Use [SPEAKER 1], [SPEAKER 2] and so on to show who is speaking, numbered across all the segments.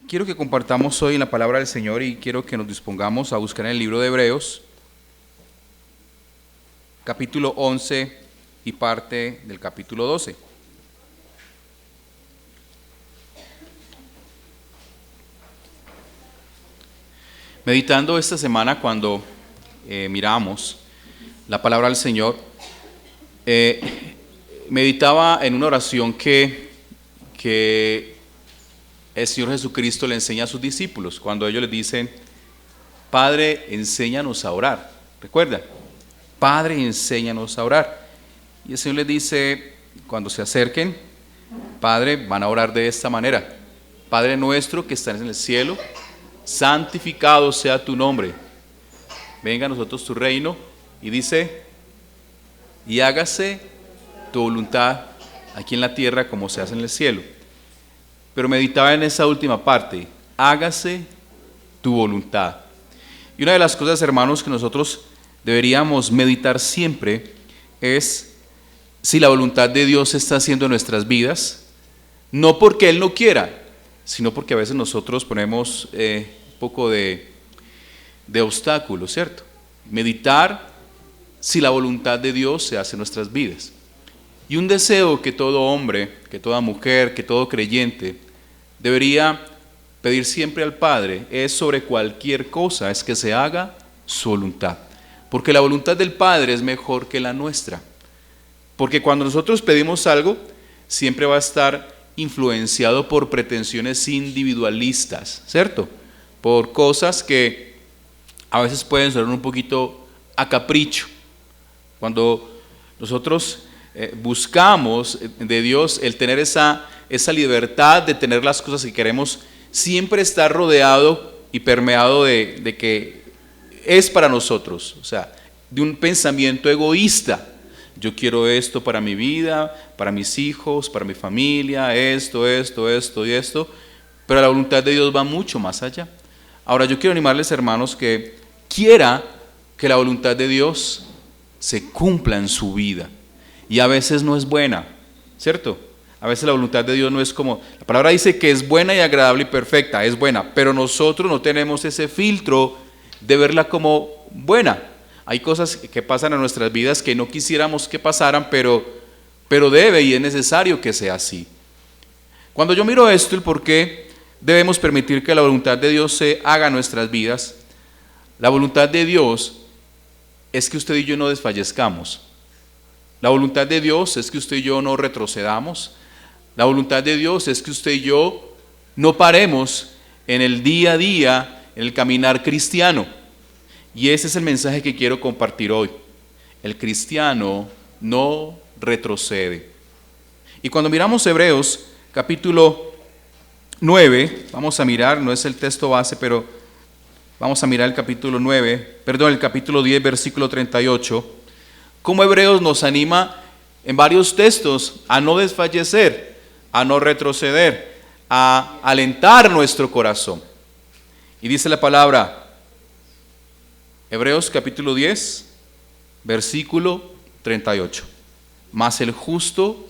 [SPEAKER 1] Quiero que compartamos hoy en la palabra del Señor y quiero que nos dispongamos a buscar en el libro de Hebreos, capítulo 11 y parte del capítulo 12. Meditando esta semana cuando miramos la palabra del Señor, meditaba en una oración que el Señor Jesucristo le enseña a sus discípulos cuando ellos le dicen: Padre, enséñanos a orar. ¿Recuerda? Padre, enséñanos a orar. Y el Señor les dice, cuando se acerquen: Padre, van a orar de esta manera: Padre nuestro que estás en el cielo, santificado sea tu nombre, venga a nosotros tu reino. Y dice: y hágase tu voluntad aquí en la tierra como se hace en el cielo. Pero meditaba en esa última parte: hágase tu voluntad. Y una de las cosas, hermanos, que nosotros deberíamos meditar siempre es si la voluntad de Dios se está haciendo en nuestras vidas, no porque Él no quiera, sino porque a veces nosotros ponemos un poco de obstáculos, ¿cierto? Meditar si la voluntad de Dios se hace en nuestras vidas. Y un deseo que todo hombre, que toda mujer, que todo creyente debería pedir siempre al Padre es sobre cualquier cosa, es que se haga su voluntad. Porque la voluntad del Padre es mejor que la nuestra. Porque cuando nosotros pedimos algo, siempre va a estar influenciado por pretensiones individualistas, ¿cierto? Por cosas que a veces pueden sonar un poquito a capricho. Cuando nosotros buscamos de Dios el tener esa libertad de tener las cosas que queremos, siempre está rodeado y permeado de que es para nosotros, o sea, de un pensamiento egoísta. Yo quiero esto para mi vida, para mis hijos, para mi familia, esto y esto, pero la voluntad de Dios va mucho más allá. Ahora yo quiero animarles, hermanos, que quiera que la voluntad de Dios se cumpla en su vida. Y a veces no es buena, ¿cierto? A veces la voluntad de Dios no es como, la palabra dice que es buena y agradable y perfecta, es buena, pero nosotros no tenemos ese filtro de verla como buena. Hay cosas que pasan en nuestras vidas que no quisiéramos que pasaran, pero debe y es necesario que sea así. Cuando yo miro esto, el por qué debemos permitir que la voluntad de Dios se haga en nuestras vidas, la voluntad de Dios es que usted y yo no desfallezcamos. La voluntad de Dios es que usted y yo no retrocedamos. La voluntad de Dios es que usted y yo no paremos en el día a día, en el caminar cristiano. Y ese es el mensaje que quiero compartir hoy. El cristiano no retrocede. Y cuando miramos Hebreos capítulo 9, vamos a mirar, no es el texto base, pero vamos a mirar el capítulo 10, versículo 38. Cómo Hebreos nos anima en varios textos a no desfallecer, a no retroceder, a alentar nuestro corazón. Y dice la palabra, Hebreos capítulo 10, versículo 38. Mas el justo,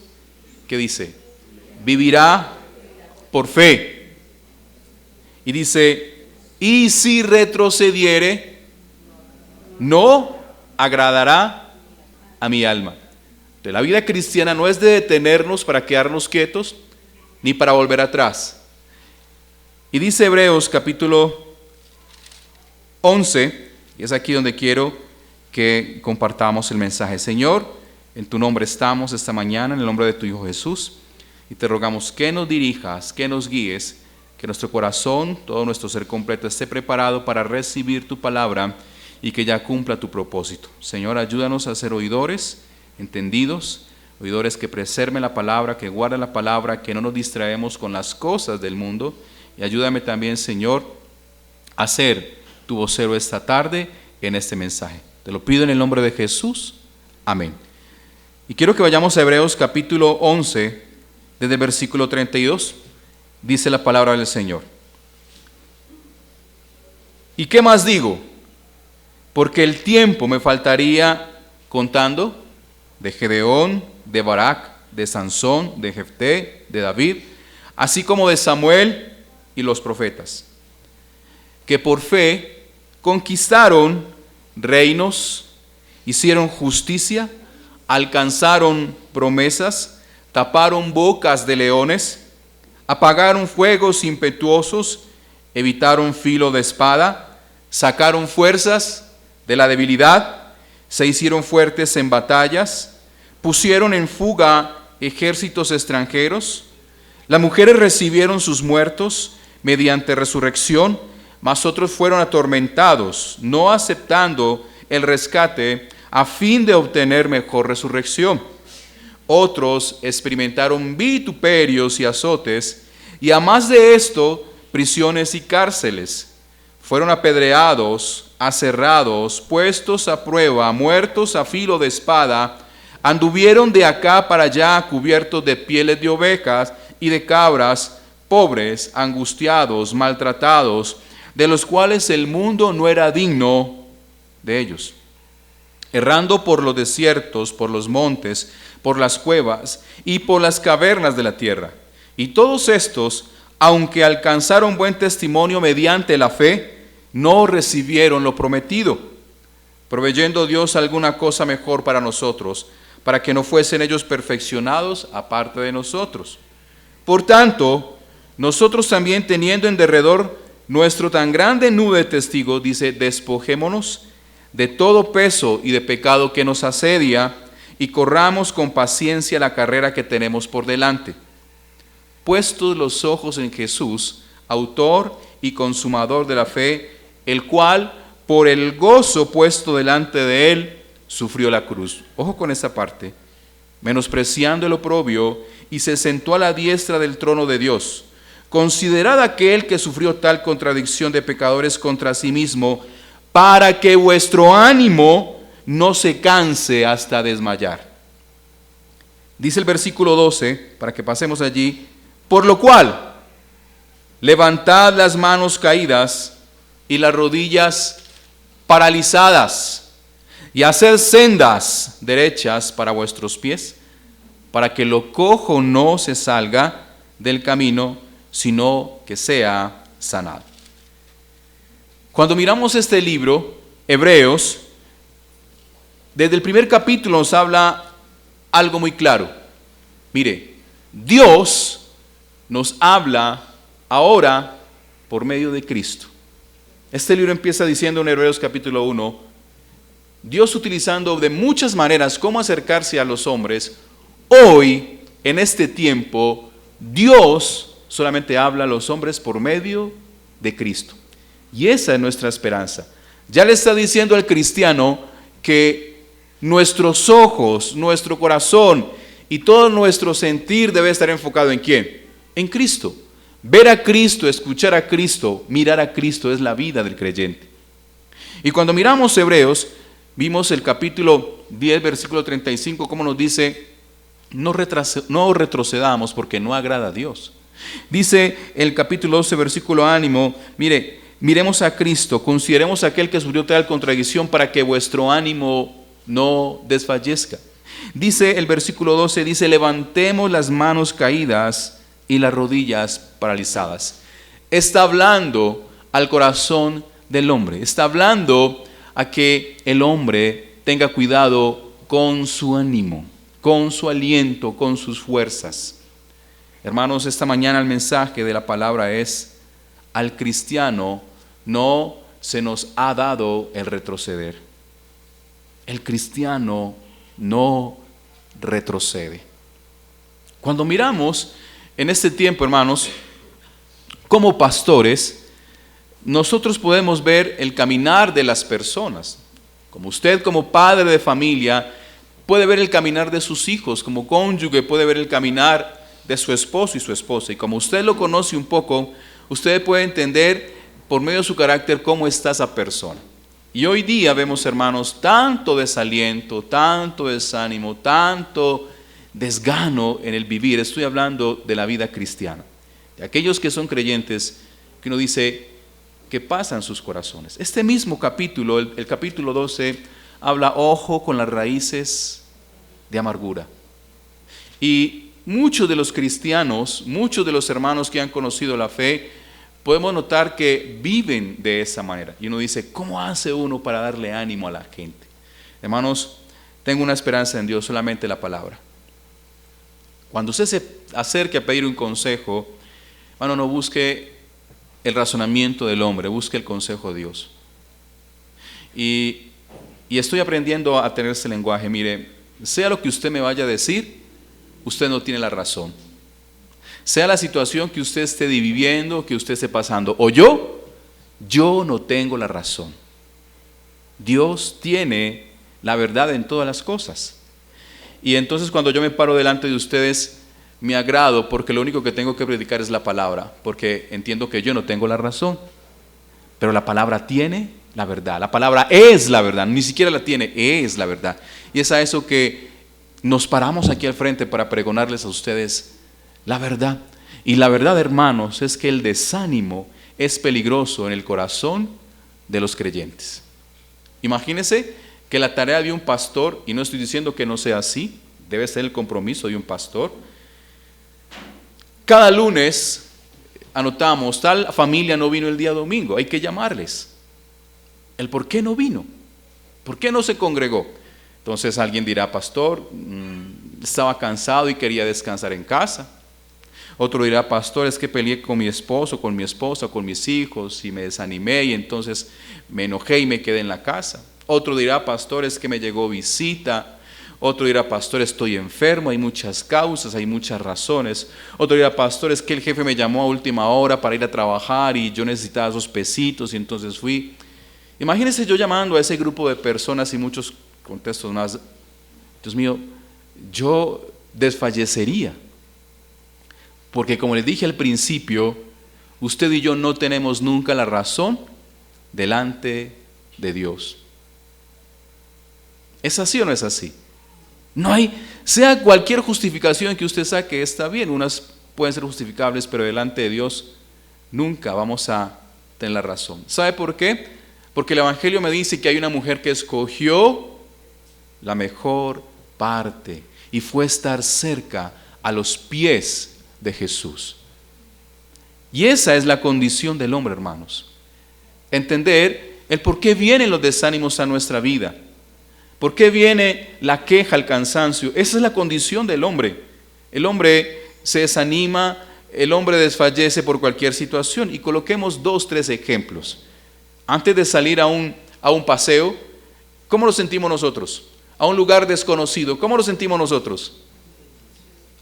[SPEAKER 1] ¿qué dice? Vivirá por fe. Y dice, y si retrocediere, no agradará a mi alma. Entonces, la vida cristiana no es de detenernos para quedarnos quietos, ni para volver atrás. Y dice Hebreos capítulo 11, y es aquí donde quiero que compartamos el mensaje. Señor, en tu nombre estamos esta mañana, en el nombre de tu Hijo Jesús, y te rogamos que nos dirijas, que nos guíes, que nuestro corazón, todo nuestro ser completo esté preparado para recibir tu palabra y que ya cumpla tu propósito. Señor, ayúdanos a ser oidores, entendidos, oidores que preserven la palabra, que guarden la palabra, que no nos distraemos con las cosas del mundo. Y ayúdame también, Señor, a ser tu vocero esta tarde en este mensaje. Te lo pido en el nombre de Jesús. Amén. Y quiero que vayamos a Hebreos capítulo 11, desde el versículo 32. Dice la palabra del Señor. ¿Y qué más digo? Porque el tiempo me faltaría contando de Gedeón, de Barak, de Sansón, de Jefté, de David, así como de Samuel y los profetas, que por fe conquistaron reinos, hicieron justicia, alcanzaron promesas, taparon bocas de leones, apagaron fuegos impetuosos, evitaron filo de espada, sacaron fuerzas de la debilidad, se hicieron fuertes en batallas, pusieron en fuga ejércitos extranjeros. Las mujeres recibieron sus muertos mediante resurrección, mas otros fueron atormentados, no aceptando el rescate a fin de obtener mejor resurrección. Otros experimentaron vituperios y azotes, y a más de esto, prisiones y cárceles. Fueron apedreados, aserrados, puestos a prueba, muertos a filo de espada. Anduvieron de acá para allá cubiertos de pieles de ovejas y de cabras, pobres, angustiados, maltratados, de los cuales el mundo no era digno de ellos. Errando por los desiertos, por los montes, por las cuevas y por las cavernas de la tierra. Y todos estos, aunque alcanzaron buen testimonio mediante la fe, no recibieron lo prometido, proveyendo Dios alguna cosa mejor para nosotros, para que no fuesen ellos perfeccionados aparte de nosotros. Por tanto, nosotros también, teniendo en derredor nuestro tan grande nube de testigos, dice, despojémonos de todo peso y de pecado que nos asedia, y corramos con paciencia la carrera que tenemos por delante. Puestos los ojos en Jesús, autor y consumador de la fe, el cual, por el gozo puesto delante de él, sufrió la cruz. Ojo con esta parte. Menospreciando el oprobio, y se sentó a la diestra del trono de Dios. Considerad aquel que sufrió tal contradicción de pecadores contra sí mismo, para que vuestro ánimo no se canse hasta desmayar. Dice el versículo 12, para que pasemos allí, por lo cual, levantad las manos caídas y las rodillas paralizadas, y haced sendas derechas para vuestros pies, para que lo cojo no se salga del camino, sino que sea sanado. Cuando miramos este libro, Hebreos, desde el primer capítulo nos habla algo muy claro. Mire, Dios nos habla ahora por medio de Cristo. Este libro empieza diciendo en Hebreos capítulo 1, Dios utilizando de muchas maneras cómo acercarse a los hombres. Hoy, en este tiempo, Dios solamente habla a los hombres por medio de Cristo. Y esa es nuestra esperanza. Ya le está diciendo al cristiano que nuestros ojos, nuestro corazón y todo nuestro sentir debe estar enfocado ¿en quién? En Cristo. Ver a Cristo, escuchar a Cristo, mirar a Cristo es la vida del creyente. Y cuando miramos Hebreos, vimos el capítulo 10, versículo 35, como nos dice, no retrocedamos porque no agrada a Dios. Dice el capítulo 12, versículo ánimo, miremos a Cristo, consideremos a aquel que sufrió tal contradicción para que vuestro ánimo no desfallezca. Dice el versículo 12, dice, levantemos las manos caídas y las rodillas paralizadas. Está hablando al corazón del hombre, está hablando a que el hombre tenga cuidado con su ánimo, con su aliento, con sus fuerzas. Hermanos, esta mañana el mensaje de la palabra es, al cristiano no se nos ha dado el retroceder. El cristiano no retrocede. Cuando miramos en este tiempo, hermanos, como pastores, nosotros podemos ver el caminar de las personas. Como usted, como padre de familia, puede ver el caminar de sus hijos, como cónyuge puede ver el caminar de su esposo y su esposa. Y como usted lo conoce un poco, usted puede entender por medio de su carácter cómo está esa persona. Y hoy día vemos, hermanos, tanto desaliento, tanto desánimo, tanto desgano en el vivir. Estoy hablando de la vida cristiana. De aquellos que son creyentes, que uno dice, ¿qué pasa en sus corazones? Este mismo capítulo, el capítulo 12, habla, ojo con las raíces de amargura. Y muchos de los cristianos, muchos de los hermanos que han conocido la fe, podemos notar que viven de esa manera. Y uno dice, ¿cómo hace uno para darle ánimo a la gente? Hermanos, tengo una esperanza en Dios, solamente la palabra. Cuando usted se acerque a pedir un consejo, hermano, no busque el razonamiento del hombre, busque el consejo de Dios. Y estoy aprendiendo a tener ese lenguaje. Mire, sea lo que usted me vaya a decir, usted no tiene la razón. Sea la situación que usted esté viviendo, que usted esté pasando, o yo no tengo la razón. Dios tiene la verdad en todas las cosas. Y entonces cuando yo me paro delante de ustedes, me agrado porque lo único que tengo que predicar es la palabra, porque entiendo que yo no tengo la razón, pero la palabra tiene la verdad. La palabra es la verdad, ni siquiera la tiene, es la verdad. Y es a eso que nos paramos aquí al frente para pregonarles a ustedes la verdad. Y la verdad, hermanos, es que el desánimo es peligroso en el corazón de los creyentes. Imagínense que la tarea de un pastor, y no estoy diciendo que no sea así, debe ser el compromiso de un pastor. Cada lunes anotamos, tal familia no vino el día domingo, hay que llamarles. El por qué no vino, por qué no se congregó. Entonces alguien dirá, pastor, estaba cansado y quería descansar en casa. Otro dirá, pastor, es que peleé con mi esposo, con mi esposa, con mis hijos y me desanimé y entonces me enojé y me quedé en la casa. Otro dirá, pastor, es que me llegó visita. Otro dirá, pastor, estoy enfermo, hay muchas causas, hay muchas razones. Otro dirá, pastor, es que el jefe me llamó a última hora para ir a trabajar y yo necesitaba esos pesitos y entonces fui. Imagínense yo llamando a ese grupo de personas y muchos contextos más. Dios mío, yo desfallecería. Porque como les dije al principio, usted y yo no tenemos nunca la razón delante de Dios. ¿Es así o no es así? No hay, sea cualquier justificación que usted saque, está bien, unas pueden ser justificables, pero delante de Dios nunca vamos a tener la razón. ¿Sabe por qué? Porque el Evangelio me dice que hay una mujer que escogió la mejor parte y fue estar cerca a los pies de Jesús. Y esa es la condición del hombre, hermanos. Entender el por qué vienen los desánimos a nuestra vida. ¿Por qué viene la queja, el cansancio? Esa es la condición del hombre. El hombre se desanima, el hombre desfallece por cualquier situación. Y coloquemos 2, 3 ejemplos. Antes de salir a un paseo, ¿cómo nos sentimos nosotros? A un lugar desconocido, ¿cómo nos sentimos nosotros?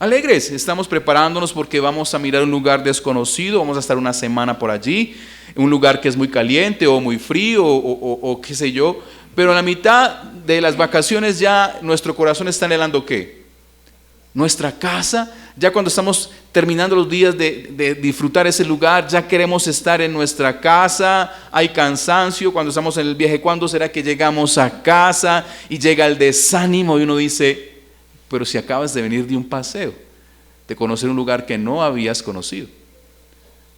[SPEAKER 1] Alegres, estamos preparándonos porque vamos a mirar un lugar desconocido, vamos a estar una semana por allí, un lugar que es muy caliente o muy frío o qué sé yo, pero a la mitad de las vacaciones ya nuestro corazón está anhelando ¿qué? Nuestra casa. Ya cuando estamos terminando los días de disfrutar ese lugar, ya queremos estar en nuestra casa, hay cansancio, cuando estamos en el viaje, ¿cuándo será que llegamos a casa? Y llega el desánimo y uno dice, pero si acabas de venir de un paseo, de conocer un lugar que no habías conocido.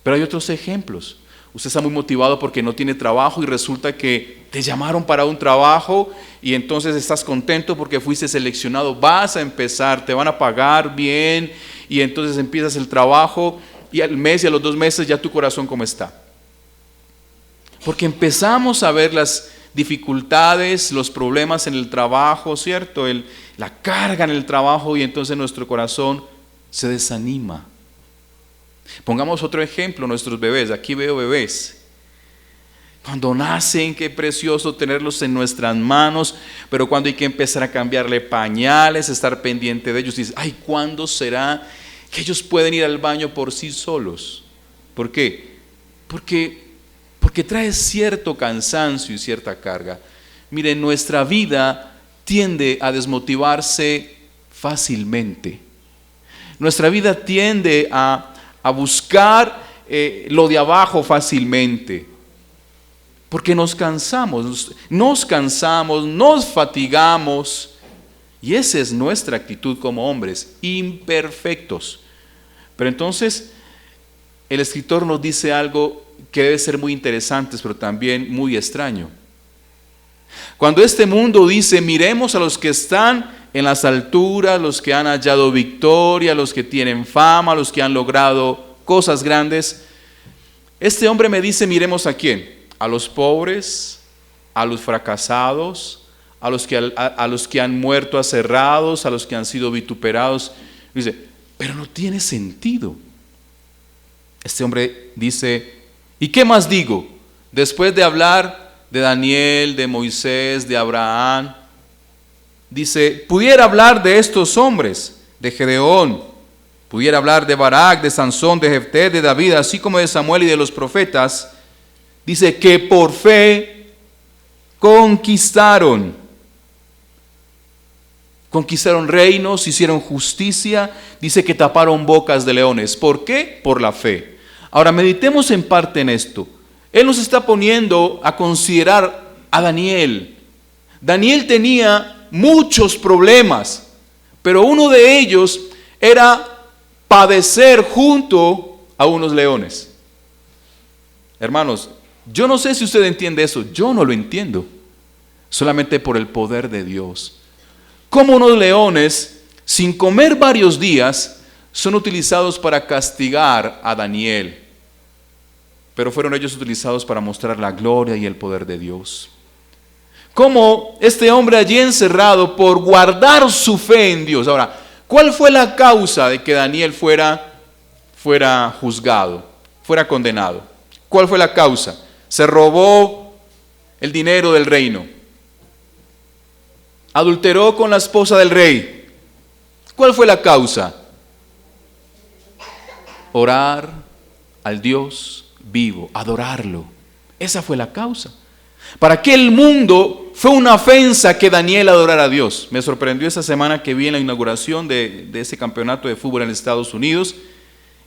[SPEAKER 1] Pero hay otros ejemplos. Usted está muy motivado porque no tiene trabajo y resulta que te llamaron para un trabajo y entonces estás contento porque fuiste seleccionado, vas a empezar, te van a pagar bien y entonces empiezas el trabajo y al mes y a los 2 meses ya tu corazón ¿cómo está? Porque empezamos a ver las dificultades, los problemas en el trabajo, ¿cierto? La carga en el trabajo y entonces nuestro corazón se desanima. Pongamos otro ejemplo, nuestros bebés. Aquí veo bebés. Cuando nacen, qué precioso tenerlos en nuestras manos, pero cuando hay que empezar a cambiarle pañales, estar pendiente de ellos, dices, ay, ¿cuándo será que ellos pueden ir al baño por sí solos? ¿Por qué? Porque trae cierto cansancio y cierta carga. Miren, nuestra vida tiende a desmotivarse fácilmente. Nuestra vida tiende a buscar lo de abajo fácilmente, porque nos cansamos, nos fatigamos, y esa es nuestra actitud como hombres, imperfectos. Pero entonces el escritor nos dice algo que debe ser muy interesante, pero también muy extraño. Cuando este mundo dice, miremos a los que están en las alturas, los que han hallado victoria, los que tienen fama, los que han logrado cosas grandes, Este hombre me dice, miremos a quién, a los pobres, a los fracasados, a los que han muerto aserrados, a los que han sido vituperados. Dice, pero no tiene sentido. Este hombre dice, ¿y qué más digo? Después de hablar de Daniel, de Moisés, de Abraham, dice, pudiera hablar de estos hombres, de Gedeón, pudiera hablar de Barak, de Sansón, de Jefté, de David, así como de Samuel y de los profetas. Dice que por fe conquistaron reinos, hicieron justicia, dice que taparon bocas de leones. ¿Por qué? Por la fe. Ahora meditemos en parte en esto. Él nos está poniendo a considerar a Daniel. Daniel tenía muchos problemas, pero uno de ellos era padecer junto a unos leones. Hermanos, yo no sé si usted entiende eso, yo no lo entiendo, solamente por el poder de Dios. Como unos leones, sin comer varios días, son utilizados para castigar a Daniel, pero fueron ellos utilizados para mostrar la gloria y el poder de Dios. Como este hombre allí encerrado por guardar su fe en Dios. Ahora, ¿cuál fue la causa de que Daniel fuera juzgado, fuera condenado? ¿Cuál fue la causa? Se robó el dinero del reino. Adulteró con la esposa del rey. ¿Cuál fue la causa? Orar al Dios vivo, adorarlo. Esa fue la causa. Para aquel mundo fue una ofensa que Daniel adorara a Dios. Me sorprendió esa semana que vi en la inauguración de ese campeonato de fútbol en Estados Unidos,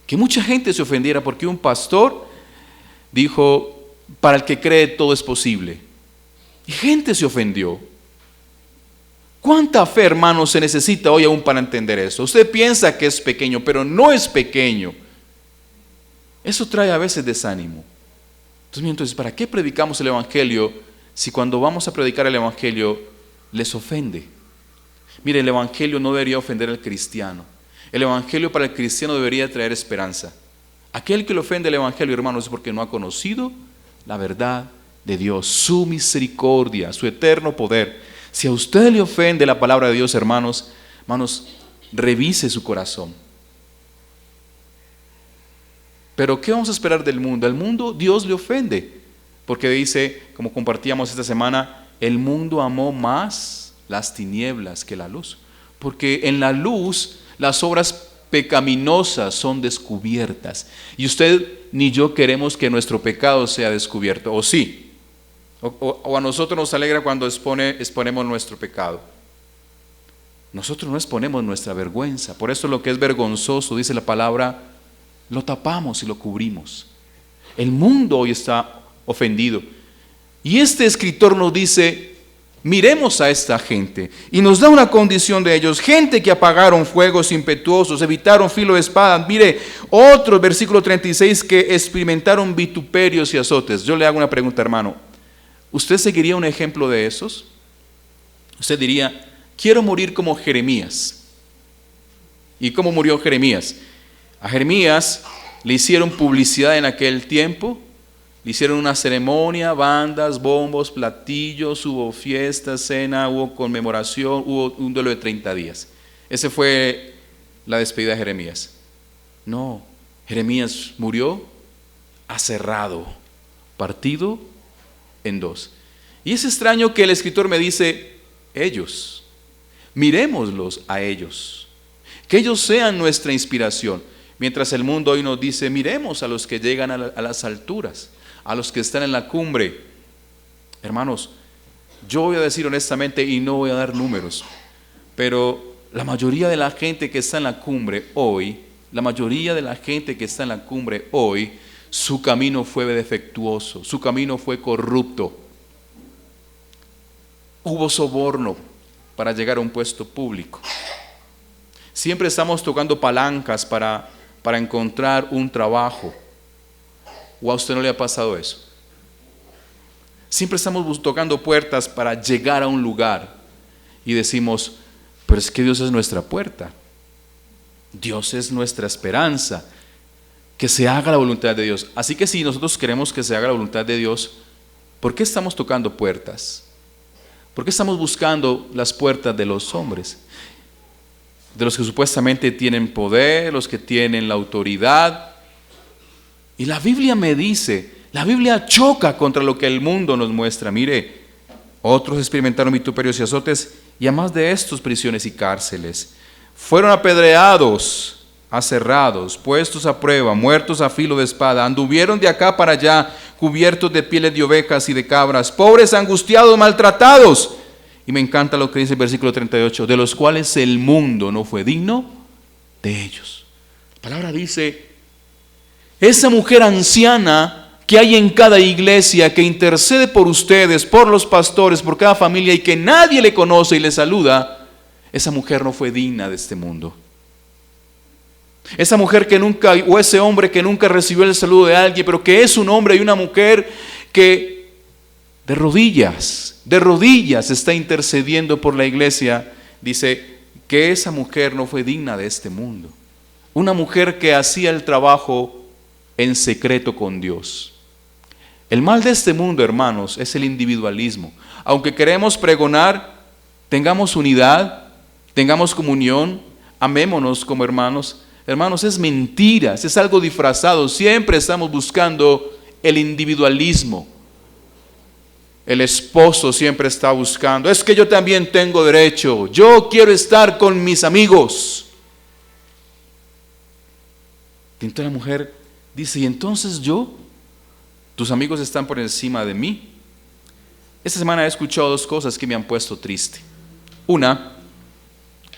[SPEAKER 1] que mucha gente se ofendiera porque un pastor dijo, para el que cree todo es posible. Y gente se ofendió. ¿Cuánta fe, hermanos, se necesita hoy aún para entender eso? Usted piensa que es pequeño, pero no es pequeño. Eso trae a veces desánimo. Entonces, ¿para qué predicamos el Evangelio si cuando vamos a predicar el Evangelio les ofende? Mire, el Evangelio no debería ofender al cristiano. El Evangelio para el cristiano debería traer esperanza. Aquel que le ofende el Evangelio, hermanos, es porque no ha conocido la verdad de Dios, su misericordia, su eterno poder. Si a usted le ofende la palabra de Dios, hermanos, revise su corazón. Pero ¿qué vamos a esperar del mundo? Al mundo Dios le ofende, porque dice, como compartíamos esta semana, el mundo amó más las tinieblas que la luz, porque en la luz las obras pecaminosas son descubiertas, y usted ni yo queremos que nuestro pecado sea descubierto, ¿o sí? O a nosotros nos alegra cuando exponemos nuestro pecado. Nosotros no exponemos nuestra vergüenza, por eso lo que es vergonzoso, dice la palabra, lo tapamos y lo cubrimos. El mundo hoy está ofendido. Y este escritor nos dice, miremos a esta gente. Y nos da una condición de ellos. Gente que apagaron fuegos impetuosos, evitaron filo de espada. Mire, otro versículo 36, que experimentaron vituperios y azotes. Yo le hago una pregunta, hermano. ¿Usted seguiría un ejemplo de esos? Usted diría, quiero morir como Jeremías. ¿Y cómo murió Jeremías? A Jeremías le hicieron publicidad en aquel tiempo, le hicieron una ceremonia, bandas, bombos, platillos, hubo fiesta, cena, hubo conmemoración, hubo un duelo de 30 días. Esa fue la despedida de Jeremías. No, Jeremías murió aserrado, partido en dos. Y es extraño que el escritor me dice, ellos, miremoslos a ellos, que ellos sean nuestra inspiración. Mientras el mundo hoy nos dice, miremos a los que llegan a las alturas, a los que están en la cumbre. Hermanos, yo voy a decir honestamente y no voy a dar números, pero la mayoría de la gente que está en la cumbre hoy, su camino fue defectuoso, su camino fue corrupto. Hubo soborno para llegar a un puesto público. Siempre estamos tocando palancas para encontrar un trabajo. ¿O a usted no le ha pasado eso? Siempre estamos tocando puertas para llegar a un lugar y decimos, pero es que Dios es nuestra puerta, Dios es nuestra esperanza. que se haga la voluntad de Dios. Así que si nosotros queremos que se haga la voluntad de Dios, ¿por qué estamos tocando puertas? ¿Por qué estamos buscando las puertas de los hombres? De los que supuestamente tienen poder, los que tienen la autoridad. Y la Biblia me dice, la Biblia choca contra lo que el mundo nos muestra. Mire, otros experimentaron vituperios y azotes, y además de estos, prisiones y cárceles. Fueron apedreados, aserrados, puestos a prueba, muertos a filo de espada, anduvieron de acá para allá, cubiertos de pieles de ovejas y de cabras, pobres, angustiados, maltratados. Y me encanta lo que dice el versículo 38, de los cuales el mundo no fue digno de ellos. La palabra dice, esa mujer anciana que hay en cada iglesia, que intercede por ustedes, por los pastores, por cada familia, y que nadie le conoce y le saluda, esa mujer no fue digna de este mundo. Esa mujer que nunca, o ese hombre que nunca recibió el saludo de alguien, pero que es un hombre y una mujer que de rodillas está intercediendo por la iglesia, dice que esa mujer no fue digna de este mundo. Una mujer que hacía el trabajo en secreto con Dios. El mal de este mundo, hermanos, es el individualismo. Aunque queremos pregonar, tengamos unidad, tengamos comunión, amémonos como hermanos. Hermanos, es mentira, es algo disfrazado. Siempre estamos buscando el individualismo. El esposo siempre está buscando, es que yo también tengo derecho, yo quiero estar con mis amigos. Y entonces la mujer dice, ¿y entonces yo? Tus amigos están por encima de mí. Esta semana he escuchado dos cosas que me han puesto triste. Una,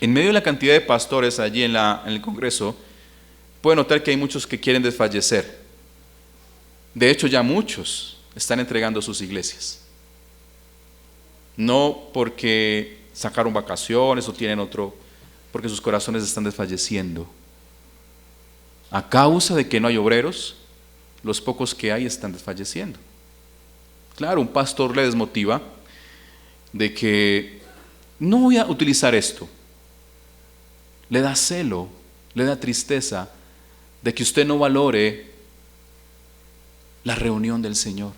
[SPEAKER 1] en medio de la cantidad de pastores allí en el Congreso, puedo notar que hay muchos que quieren desfallecer. De hecho, ya muchos están entregando sus iglesias. No porque sacaron vacaciones o tienen otro, porque sus corazones están desfalleciendo. A causa de que no hay obreros, los pocos que hay están desfalleciendo. Claro, un pastor le desmotiva de que no voy a utilizar esto. Le da celo, le da tristeza de que usted no valore la reunión del Señor.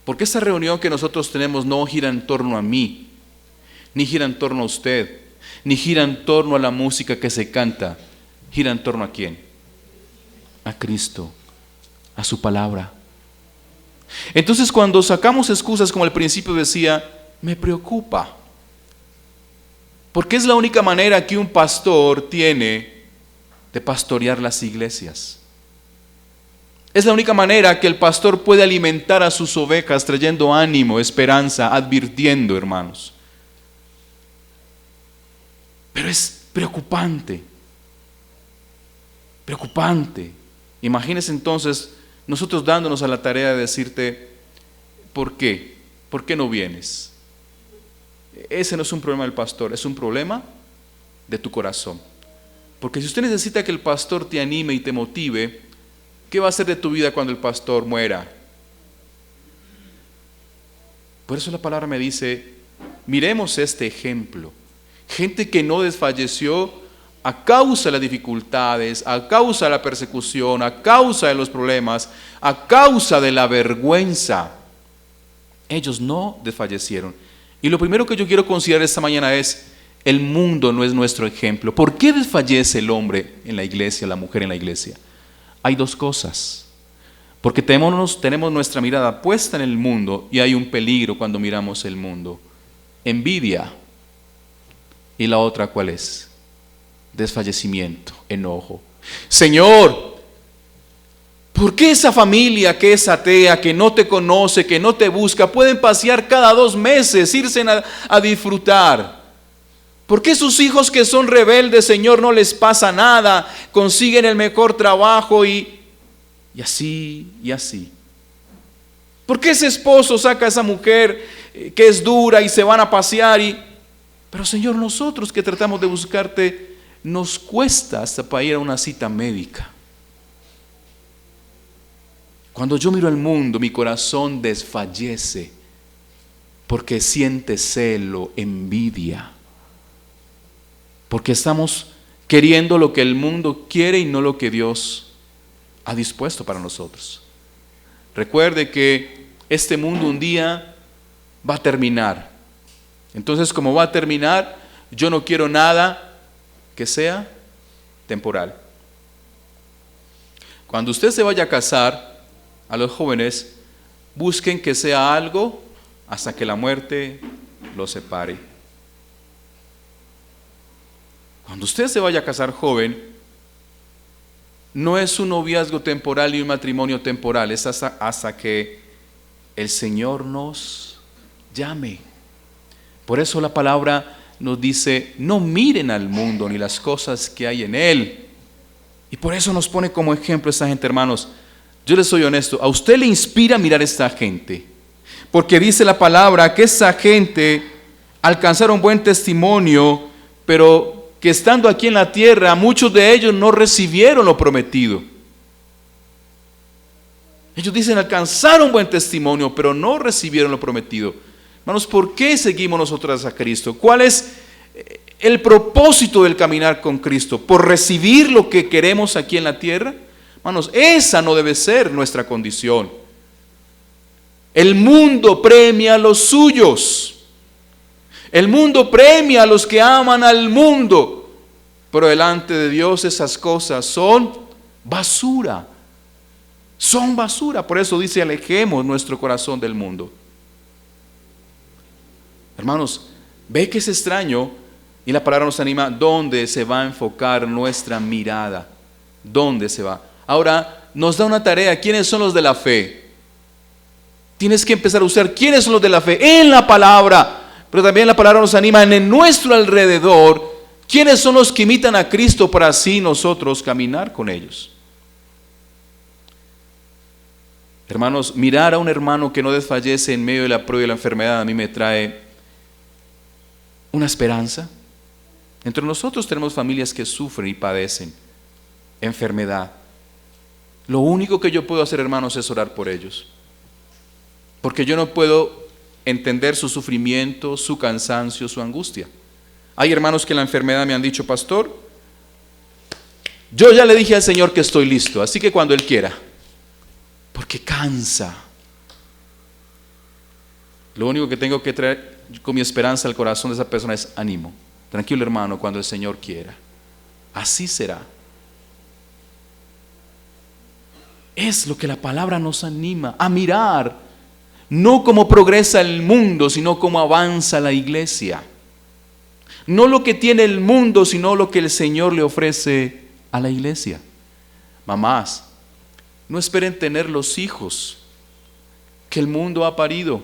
[SPEAKER 1] Porque esa reunión que nosotros tenemos no gira en torno a mí, ni gira en torno a usted, ni gira en torno a la música que se canta. Gira en torno a quién? A Cristo, a su palabra. Entonces, cuando sacamos excusas, como al principio decía, me preocupa. Porque es la única manera que un pastor tiene de pastorear las iglesias. Es la única manera que el pastor puede alimentar a sus ovejas, trayendo ánimo, esperanza, advirtiendo, hermanos. Pero es preocupante. Preocupante. Imagínense entonces nosotros dándonos a la tarea de decirte, ¿por qué? ¿Por qué no vienes? Ese no es un problema del pastor, es un problema de tu corazón. Porque si usted necesita que el pastor te anime y te motive, ¿qué va a hacer de tu vida cuando el pastor muera? Por eso la palabra me dice, miremos este ejemplo. Gente que no desfalleció a causa de las dificultades, a causa de la persecución, a causa de los problemas, a causa de la vergüenza. Ellos no desfallecieron. Y lo primero que yo quiero considerar esta mañana es, el mundo no es nuestro ejemplo. ¿Por qué desfallece el hombre en la iglesia, la mujer en la iglesia? Hay dos cosas. Porque tenemos nuestra mirada puesta en el mundo y hay un peligro cuando miramos el mundo. Envidia. ¿Y la otra cuál es? Desfallecimiento, enojo. Señor, ¿por qué esa familia que es atea, que no te conoce, que no te busca, pueden pasear cada 2 meses, irse a disfrutar? ¿Por qué sus hijos que son rebeldes, Señor, no les pasa nada? Consiguen el mejor trabajo y así y así. ¿Por qué ese esposo saca a esa mujer que es dura y se van a pasear? Pero Señor, nosotros que tratamos de buscarte, nos cuesta hasta para ir a una cita médica. Cuando yo miro al mundo, mi corazón desfallece porque siente celo, envidia. Porque estamos queriendo lo que el mundo quiere y no lo que Dios ha dispuesto para nosotros. Recuerde que este mundo un día va a terminar. Entonces, como va a terminar, yo no quiero nada que sea temporal. Cuando usted se vaya a casar, a los jóvenes, busquen que sea algo hasta que la muerte los separe. Cuando usted se vaya a casar joven, no es un noviazgo temporal y un matrimonio temporal, es hasta que el Señor nos llame. Por eso la palabra nos dice, no miren al mundo ni las cosas que hay en él. Y por eso nos pone como ejemplo esta gente, hermanos. Yo les soy honesto, a usted le inspira mirar a esta gente, porque dice la palabra que esa gente alcanzaron buen testimonio, pero que estando aquí en la tierra, muchos de ellos no recibieron lo prometido. Ellos dicen, alcanzaron buen testimonio, pero no recibieron lo prometido. Hermanos, ¿por qué seguimos nosotros a Cristo? ¿Cuál es el propósito del caminar con Cristo? ¿Por recibir lo que queremos aquí en la tierra? Hermanos, esa no debe ser nuestra condición. El mundo premia a los suyos. El mundo premia a los que aman al mundo. Pero delante de Dios esas cosas son basura. Son basura. Por eso dice, alejemos nuestro corazón del mundo. Hermanos, ve que es extraño y la palabra nos anima. ¿Dónde se va a enfocar nuestra mirada? ¿Dónde se va? Ahora nos da una tarea. ¿Quiénes son los de la fe? Tienes que empezar a usar quiénes son los de la fe en la palabra. Pero también la palabra nos anima en nuestro alrededor. ¿Quiénes son los que imitan a Cristo para así nosotros caminar con ellos? Hermanos, mirar a un hermano que no desfallece en medio de la prueba y la enfermedad a mí me trae una esperanza. Entre nosotros tenemos familias que sufren y padecen enfermedad. Lo único que yo puedo hacer, hermanos, es orar por ellos. Porque yo no puedo entender su sufrimiento, su cansancio, su angustia. Hay hermanos que en la enfermedad me han dicho, pastor, yo ya le dije al Señor que estoy listo, así que cuando Él quiera, porque cansa. Lo único que tengo que traer con mi esperanza al corazón de esa persona es ánimo. Tranquilo, hermano, cuando el Señor quiera. Así será. Es lo que la palabra nos anima a mirar, no cómo progresa el mundo, sino cómo avanza la iglesia. No lo que tiene el mundo, sino lo que el Señor le ofrece a la iglesia. Mamás, no esperen tener los hijos que el mundo ha parido.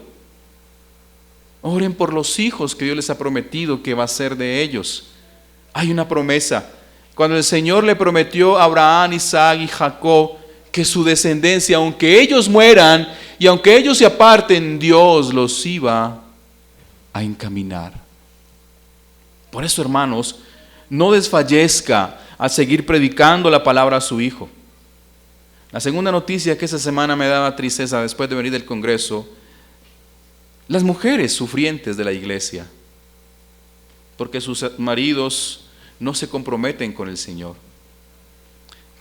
[SPEAKER 1] Oren por los hijos que Dios les ha prometido que va a ser de ellos. Hay una promesa. Cuando el Señor le prometió a Abraham, Isaac y Jacob que su descendencia, aunque ellos mueran y aunque ellos se aparten, Dios los iba a encaminar. Por eso, hermanos, no desfallezca al seguir predicando la palabra a su hijo. La segunda noticia que esta semana me daba tristeza después de venir del Congreso, las mujeres sufrientes de la iglesia, porque sus maridos no se comprometen con el Señor.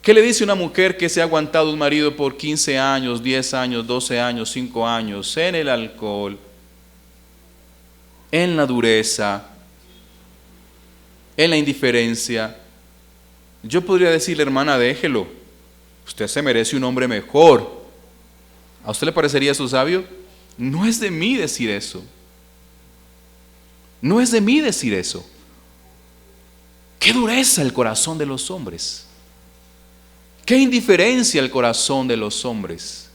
[SPEAKER 1] ¿Qué le dice una mujer que se ha aguantado un marido por 15 años, 10 años, 12 años, 5 años, en el alcohol, en la dureza, en la indiferencia? Yo podría decirle, hermana, déjelo. Usted se merece un hombre mejor. ¿A usted le parecería eso sabio? No es de mí decir eso. No es de mí decir eso. Qué dureza el corazón de los hombres. Qué indiferencia el corazón de los hombres.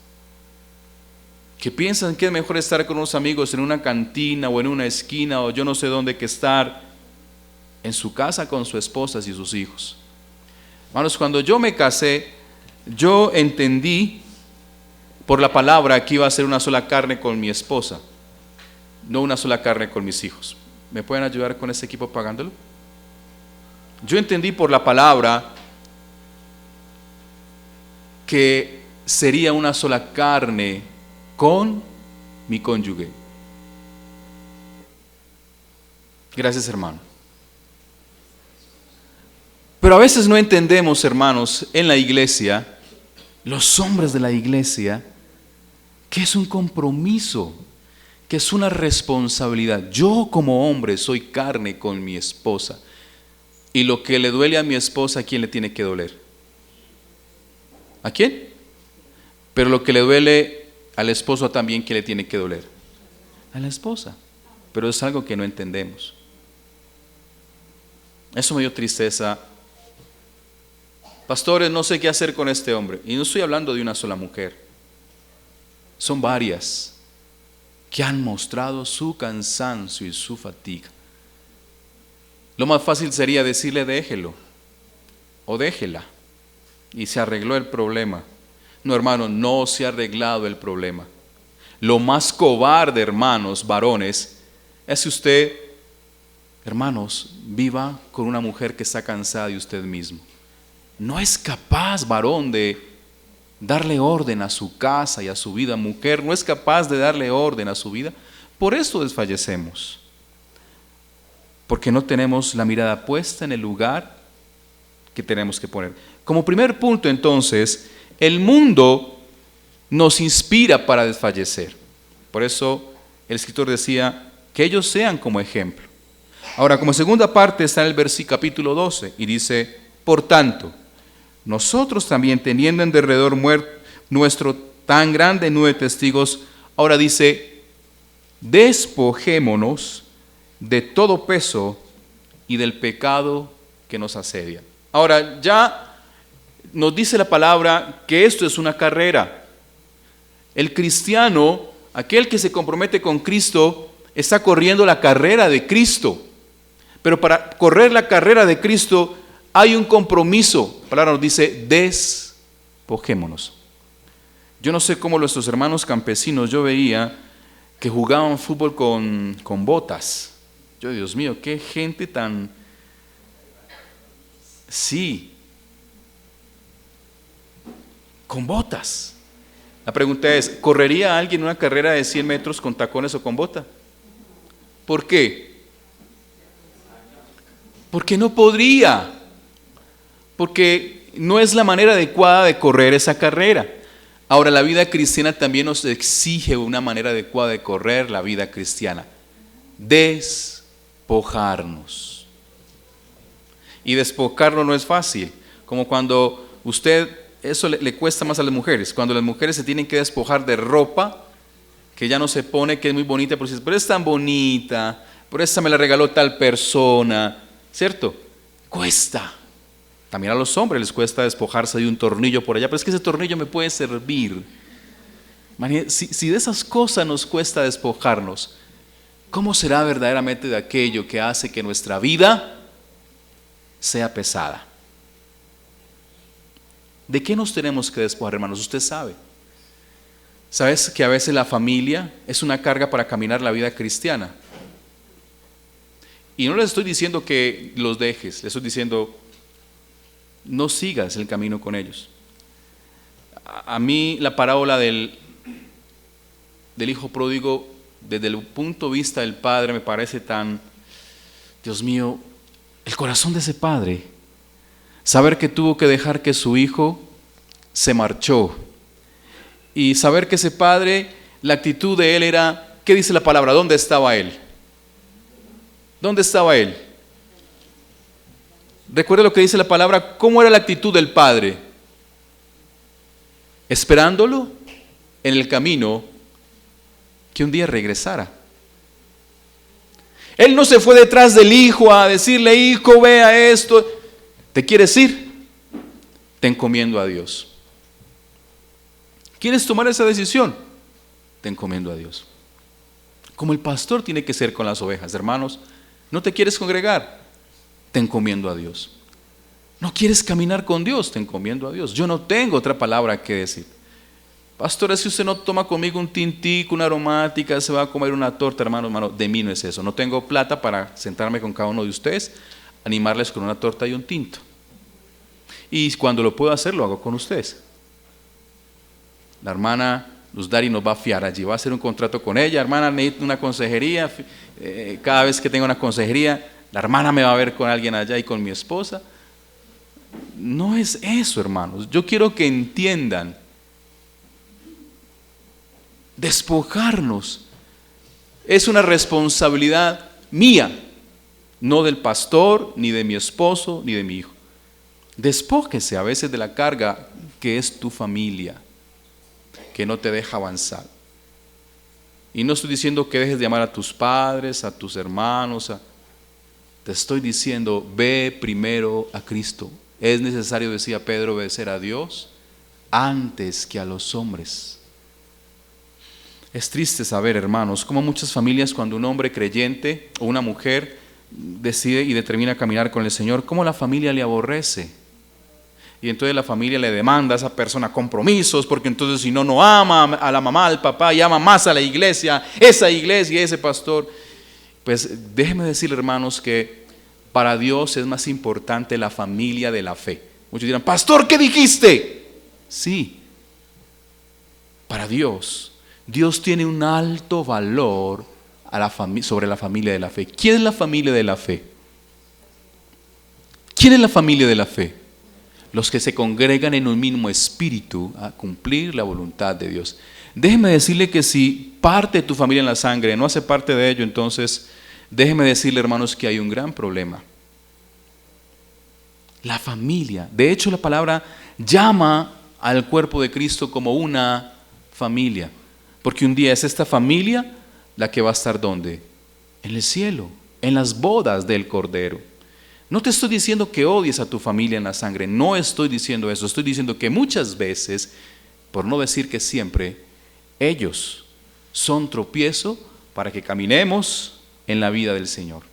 [SPEAKER 1] Que piensan que es mejor estar con unos amigos en una cantina o en una esquina o yo no sé dónde que estar en su casa con su esposa y sus hijos. Hermanos, cuando yo me casé, yo entendí por la palabra que iba a ser una sola carne con mi esposa, no una sola carne con mis hijos. ¿Me pueden ayudar con ese equipo pagándolo? Yo entendí por la palabra que sería una sola carne con mi cónyuge. Gracias, hermano. Pero a veces no entendemos, hermanos, en la iglesia los hombres de la iglesia, que es un compromiso, que es una responsabilidad. Yo como hombre soy carne con mi esposa. Y lo que le duele a mi esposa, ¿a quién le tiene que doler? ¿A quién? Pero lo que le duele al esposo también, ¿quién le tiene que doler? A la esposa. Pero es algo que no entendemos. Eso me dio tristeza. Pastores, no sé qué hacer con este hombre. Y no estoy hablando de una sola mujer. Son varias que han mostrado su cansancio y su fatiga. Lo más fácil sería decirle déjelo o déjela y se arregló el problema. No, hermano, no se ha arreglado el problema. Lo más cobarde, hermanos, varones, es que usted, hermanos, viva con una mujer que está cansada de usted mismo. No es capaz, varón, de darle orden a su casa y a su vida. Mujer, no es capaz de darle orden a su vida. Por eso desfallecemos. Porque no tenemos la mirada puesta en el lugar que tenemos que poner. Como primer punto, entonces, el mundo nos inspira para desfallecer. Por eso el escritor decía que ellos sean como ejemplo. Ahora, como segunda parte está en el versículo capítulo 12 y dice, por tanto, nosotros también teniendo en derredor nuestro tan grande nube de testigos, ahora dice, despojémonos de todo peso y del pecado que nos asedia. Ahora, ya nos dice la palabra que esto es una carrera. El cristiano, aquel que se compromete con Cristo, está corriendo la carrera de Cristo. Pero para correr la carrera de Cristo hay un compromiso. La palabra nos dice, despojémonos. Yo no sé cómo nuestros hermanos campesinos, yo veía que jugaban fútbol con botas. Yo, Dios mío, qué gente tan... Sí, con botas. La pregunta es, ¿correría alguien una carrera de 100 metros con tacones o con bota? ¿Por qué? Porque no podría. Porque no es la manera adecuada de correr esa carrera. Ahora, la vida cristiana también nos exige una manera adecuada de correr la vida cristiana. Despojarnos. Y despojarlo no es fácil. Como cuando usted, eso le cuesta más a las mujeres. Cuando las mujeres se tienen que despojar de ropa que ya no se pone, que es muy bonita, pero es tan bonita, por esta me la regaló tal persona, ¿cierto? Cuesta. También a los hombres les cuesta despojarse de un tornillo por allá, pero es que ese tornillo me puede servir. Si de esas cosas nos cuesta despojarnos, ¿cómo será verdaderamente de aquello que hace que nuestra vida sea pesada? ¿De qué nos tenemos que despojar, hermanos? Usted sabe. ¿Sabes que a veces la familia es una carga para caminar la vida cristiana? Y no les estoy diciendo que los dejes, les estoy diciendo, no sigas el camino con ellos. A mí la parábola del hijo pródigo, desde el punto de vista del padre, me parece tan, Dios mío, el corazón de ese padre, saber que tuvo que dejar que su hijo se marchó, y saber que ese padre, la actitud de él era, ¿qué dice la palabra? ¿Dónde estaba él? ¿Dónde estaba él? Recuerda lo que dice la palabra, ¿cómo era la actitud del padre? Esperándolo en el camino que un día regresara. Él no se fue detrás del hijo a decirle, hijo, vea esto. ¿Te quieres ir? Te encomiendo a Dios. ¿Quieres tomar esa decisión? Te encomiendo a Dios. Como el pastor tiene que ser con las ovejas, hermanos. ¿No te quieres congregar? Te encomiendo a Dios. ¿No quieres caminar con Dios? Te encomiendo a Dios. Yo no tengo otra palabra que decir. Pastor, si usted no toma conmigo un tintico, una aromática, se va a comer una torta, hermano, de mí no es eso. No tengo plata para sentarme con cada uno de ustedes, animarles con una torta y un tinto. Y cuando lo puedo hacer, lo hago con ustedes. La hermana Luz Dari nos va a fiar allí, va a hacer un contrato con ella. Hermana, necesito una consejería. Cada vez que tenga una consejería, la hermana me va a ver con alguien allá y con mi esposa. No es eso, hermanos. Yo quiero que entiendan Despojarnos. Es una responsabilidad mía, no del pastor, ni de mi esposo, ni de mi hijo. Despójese a veces de la carga que es tu familia, que no te deja avanzar. Y no estoy diciendo que dejes de amar a tus padres, a tus hermanos. Te estoy diciendo, ve primero a Cristo. Es necesario, decía Pedro, obedecer a Dios antes que a los hombres. Es triste saber, hermanos, cómo muchas familias, cuando un hombre creyente o una mujer decide y determina caminar con el Señor, cómo la familia le aborrece. Y entonces la familia le demanda a esa persona compromisos, porque entonces si no, no ama a la mamá, al papá, y ama más a la iglesia, ese pastor. Pues déjeme decirle, hermanos, que para Dios es más importante la familia de la fe. Muchos dirán, pastor, ¿qué dijiste? Sí, para Dios tiene un alto valor sobre la familia de la fe. ¿Quién es la familia de la fe? ¿Quién es la familia de la fe? Los que se congregan en un mismo espíritu a cumplir la voluntad de Dios. Déjeme decirle que si parte de tu familia en la sangre no hace parte de ello, entonces déjeme decirle, hermanos, que hay un gran problema. La familia. De hecho, la palabra llama al cuerpo de Cristo como una familia. Porque un día es esta familia la que va a estar ¿dónde? En el cielo, en las bodas del Cordero. No te estoy diciendo que odies a tu familia en la sangre, no estoy diciendo eso, estoy diciendo que muchas veces, por no decir que siempre, ellos son tropiezo para que caminemos en la vida del Señor.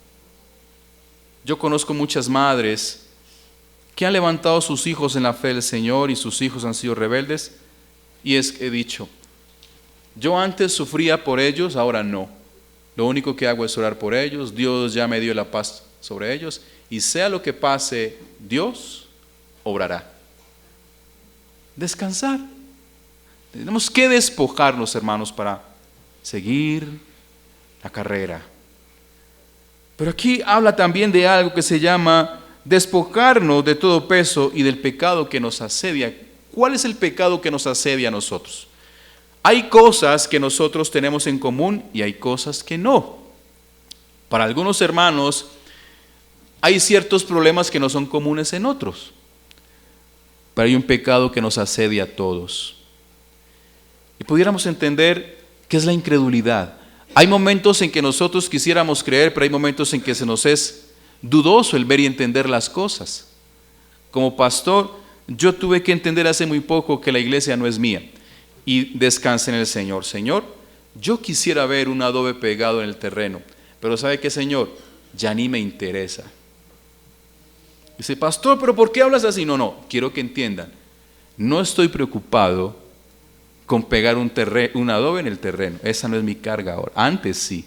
[SPEAKER 1] Yo conozco muchas madres que han levantado a sus hijos en la fe del Señor y sus hijos han sido rebeldes, y he dicho, yo antes sufría por ellos, ahora no. Lo único que hago es orar por ellos, Dios ya me dio la paz sobre ellos, y sea lo que pase, Dios obrará. Descansar. Tenemos que despojarnos, hermanos, para seguir la carrera. Pero aquí habla también de algo que se llama despojarnos de todo peso y del pecado que nos asedia. ¿Cuál es el pecado que nos asedia a nosotros? Hay cosas que nosotros tenemos en común y hay cosas que no. Para algunos hermanos hay ciertos problemas que no son comunes en otros, pero hay un pecado que nos asedia a todos. Y pudiéramos entender qué es la incredulidad. Hay momentos en que nosotros quisiéramos creer, pero hay momentos en que se nos es dudoso el ver y entender las cosas. Como pastor, yo tuve que entender hace muy poco que la iglesia no es mía. Y descanse en el Señor. Señor, yo quisiera ver un adobe pegado en el terreno, pero ¿sabe qué, Señor? Ya ni me interesa. Dice, pastor, ¿pero por qué hablas así? No, quiero que entiendan. No estoy preocupado con pegar un adobe en el terreno. Esa no es mi carga ahora. Antes sí,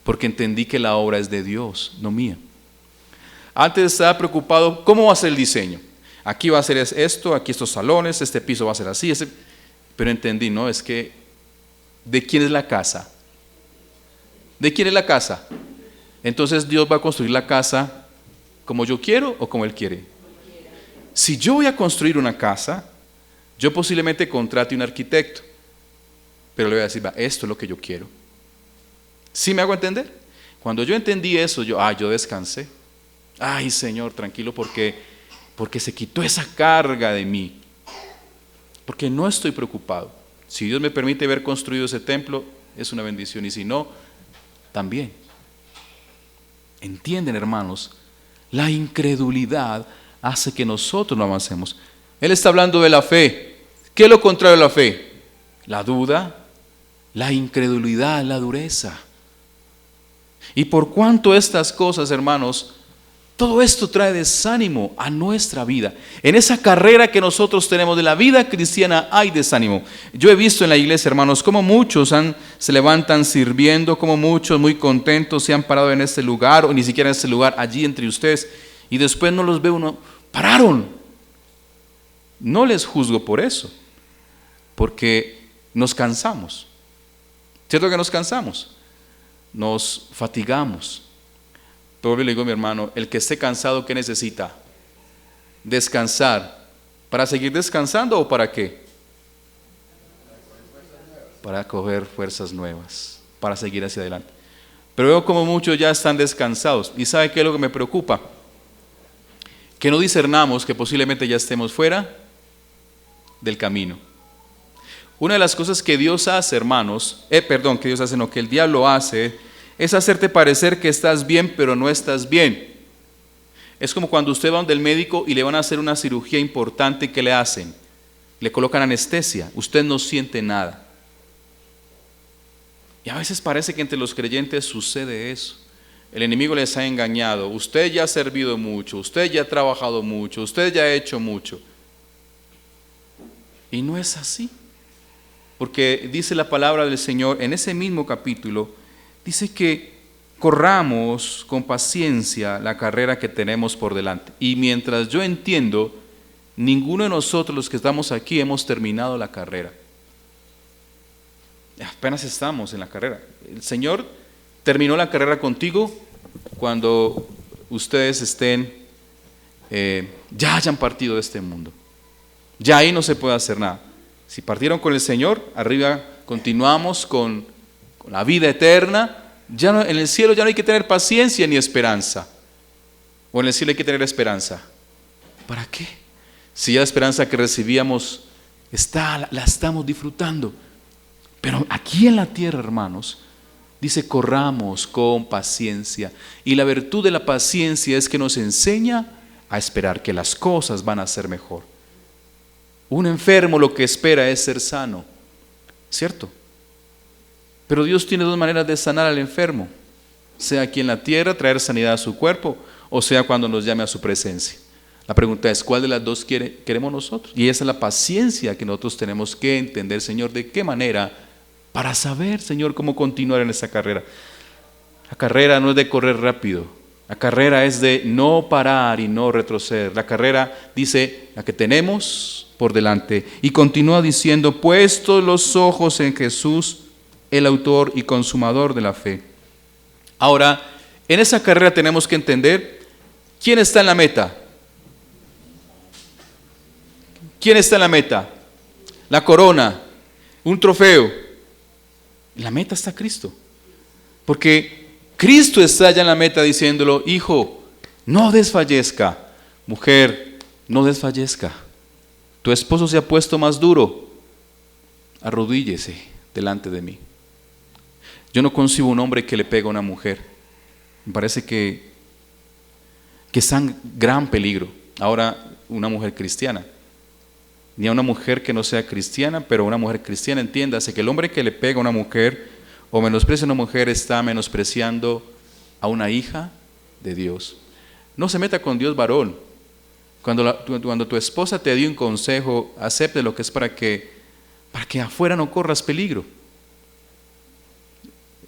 [SPEAKER 1] porque entendí que la obra es de Dios, no mía. Antes estaba preocupado, ¿cómo va a ser el diseño? Aquí va a ser esto, aquí estos salones, este piso va a ser así, pero entendí, no, es que ¿de quién es la casa? ¿De quién es la casa? Entonces Dios va a construir la casa como yo quiero o como Él quiere. Si yo voy a construir una casa, yo posiblemente contrate un arquitecto, pero le voy a decir, esto es lo que yo quiero. ¿Sí me hago entender? Cuando yo entendí eso, yo descansé. Ay, Señor, tranquilo, porque se quitó esa carga de mí. Porque no estoy preocupado. Si Dios me permite ver construido ese templo, es una bendición. Y si no, también. ¿Entienden, hermanos? La incredulidad hace que nosotros no avancemos. Él está hablando de la fe. ¿Qué es lo contrario de la fe? La duda, la incredulidad, la dureza. Y por cuanto estas cosas, hermanos, todo esto trae desánimo a nuestra vida. En esa carrera que nosotros tenemos de la vida cristiana hay desánimo. Yo he visto en la iglesia, hermanos, como muchos se levantan sirviendo, como muchos muy contentos se han parado en este lugar, o ni siquiera en este lugar, allí entre ustedes, y después no los ve uno, pararon. No les juzgo por eso, porque nos cansamos. ¿Cierto que nos cansamos? Nos fatigamos. Pero le digo a mi hermano, el que esté cansado, ¿qué necesita? Descansar. ¿Para seguir descansando o para qué? para coger fuerzas nuevas, para seguir hacia adelante. Pero veo como muchos ya están descansados. ¿Y sabe qué es lo que me preocupa? Que no discernamos que posiblemente ya estemos fuera del camino. Una de las cosas que Dios hace, hermanos, que el diablo hace, es hacerte parecer que estás bien, pero no estás bien. Es como cuando usted va donde el médico y le van a hacer una cirugía importante, ¿qué le hacen? Le colocan anestesia, usted no siente nada. Y a veces parece que entre los creyentes sucede eso. El enemigo les ha engañado. Usted ya ha servido mucho, usted ya ha trabajado mucho, usted ya ha hecho mucho. Y no es así. Porque dice la palabra del Señor en ese mismo capítulo, dice que corramos con paciencia la carrera que tenemos por delante. Y mientras yo entiendo, ninguno de nosotros los que estamos aquí hemos terminado la carrera. Apenas estamos en la carrera. El Señor terminó la carrera contigo cuando ustedes ya hayan partido de este mundo. Ya ahí no se puede hacer nada. Si partieron con el Señor, arriba continuamos con la vida eterna. Ya no, en el cielo ya no hay que tener paciencia ni esperanza. O en el cielo hay que tener esperanza. ¿Para qué? Si ya la esperanza que recibíamos la estamos disfrutando. Pero aquí en la tierra, hermanos, dice corramos con paciencia. Y la virtud de la paciencia es que nos enseña a esperar que las cosas van a ser mejor. Un enfermo lo que espera es ser sano, ¿cierto? Pero Dios tiene dos maneras de sanar al enfermo, sea aquí en la tierra, traer sanidad a su cuerpo, o sea cuando nos llame a su presencia. La pregunta es, ¿cuál de las dos queremos nosotros? Y esa es la paciencia que nosotros tenemos que entender, Señor, de qué manera, para saber, Señor, cómo continuar en esa carrera. La carrera no es de correr rápido, la carrera es de no parar y no retroceder. La carrera dice, la que tenemos por delante. Y continúa diciendo, puestos los ojos en Jesús, el autor y consumador de la fe. Ahora, en esa carrera tenemos que entender quién está en la meta. ¿Quién está en la meta? La corona, un trofeo. En la meta está Cristo. Porque Cristo está allá en la meta diciéndolo, hijo, no desfallezca. Mujer, no desfallezca. Tu esposo se ha puesto más duro. Arrodíllese delante de mí. Yo no concibo un hombre que le pega a una mujer. Me parece que está en gran peligro. Ahora, una mujer cristiana. Ni a una mujer que no sea cristiana, pero una mujer cristiana, entiéndase que el hombre que le pega a una mujer o menosprecia a una mujer está menospreciando a una hija de Dios. No se meta con Dios, varón. Cuando tu esposa te dio un consejo, acepte lo que es para que afuera no corras peligro.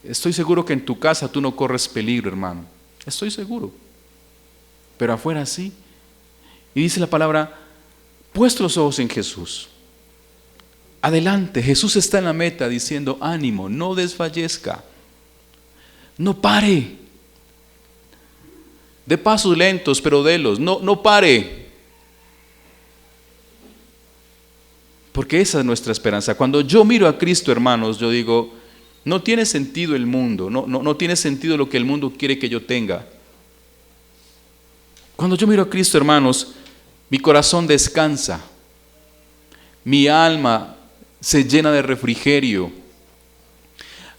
[SPEAKER 1] Estoy seguro que en tu casa tú no corres peligro, hermano. Estoy seguro. Pero afuera sí. Y dice la palabra, puestos los ojos en Jesús. Adelante, Jesús está en la meta diciendo, ánimo, no desfallezca. No pare. De pasos lentos, pero delos. No pare. Porque esa es nuestra esperanza. Cuando yo miro a Cristo, hermanos, yo digo, no tiene sentido el mundo, no tiene sentido lo que el mundo quiere que yo tenga. Cuando yo miro a Cristo, hermanos, mi corazón descansa, mi alma se llena de refrigerio.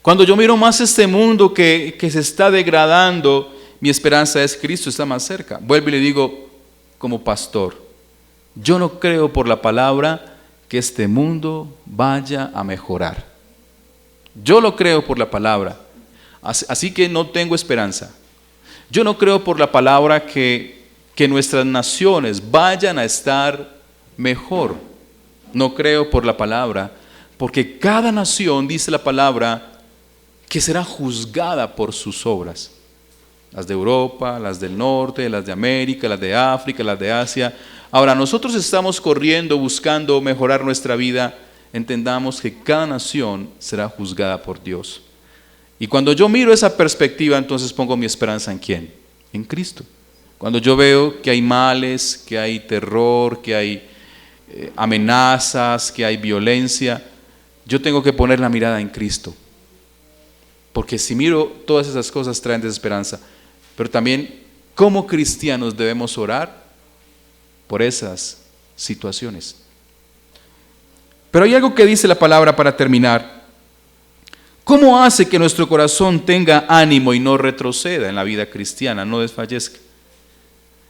[SPEAKER 1] Cuando yo miro más este mundo que se está degradando, mi esperanza es Cristo está más cerca. Vuelvo y le digo como pastor, yo no creo por la palabra que este mundo vaya a mejorar. Yo lo creo por la palabra, así que no tengo esperanza. Yo no creo por la palabra que nuestras naciones vayan a estar mejor. No creo por la palabra, porque cada nación, dice la palabra, que será juzgada por sus obras. Las de Europa, las del norte, las de América, las de África, las de Asia. Ahora, nosotros estamos corriendo, buscando mejorar nuestra vida. Entendamos que cada nación será juzgada por Dios. Y cuando yo miro esa perspectiva, entonces pongo mi esperanza ¿en quién? En Cristo. Cuando yo veo que hay males, que hay terror, que hay amenazas, que hay violencia, yo tengo que poner la mirada en Cristo. Porque si miro todas esas cosas traen desesperanza. Pero también como cristianos debemos orar por esas situaciones. Pero hay algo que dice la palabra para terminar. ¿Cómo hace que nuestro corazón tenga ánimo y no retroceda en la vida cristiana, no desfallezca?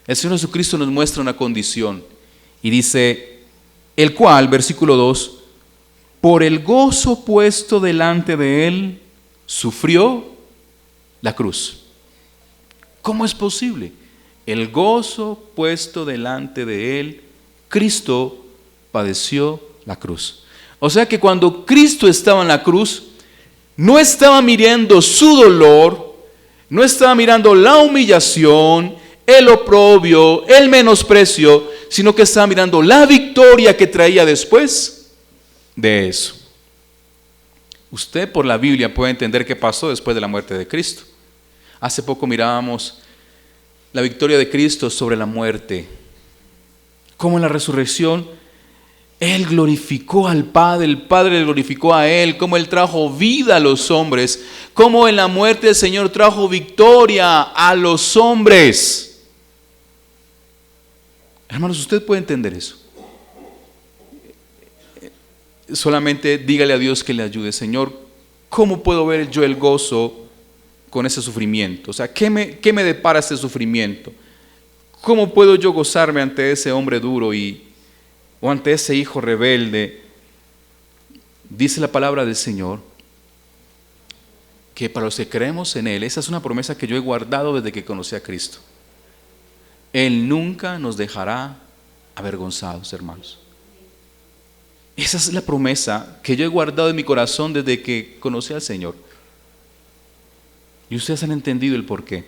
[SPEAKER 1] El Señor Jesucristo nos muestra una condición y dice, el cual, versículo 2, por el gozo puesto delante de Él, sufrió la cruz. ¿Cómo es posible? El gozo puesto delante de Él, Cristo padeció la cruz. O sea que cuando Cristo estaba en la cruz, no estaba mirando su dolor, no estaba mirando la humillación, el oprobio, el menosprecio, sino que estaba mirando la victoria que traía después de eso. Usted por la Biblia puede entender qué pasó después de la muerte de Cristo. Hace poco mirábamos la victoria de Cristo sobre la muerte. Cómo en la resurrección Él glorificó al Padre, el Padre le glorificó a Él, cómo Él trajo vida a los hombres, cómo en la muerte el Señor trajo victoria a los hombres. Hermanos, usted puede entender eso. Solamente dígale a Dios que le ayude. Señor, ¿cómo puedo ver yo el gozo con ese sufrimiento? O sea, ¿qué me depara ese sufrimiento? ¿Cómo puedo yo gozarme ante ese hombre duro o ante ese hijo rebelde? Dice la palabra del Señor que para los que creemos en Él, esa es una promesa que yo he guardado desde que conocí a Cristo. Él nunca nos dejará avergonzados, hermanos. Esa es la promesa que yo he guardado en mi corazón desde que conocí al Señor. Y ustedes han entendido el porqué.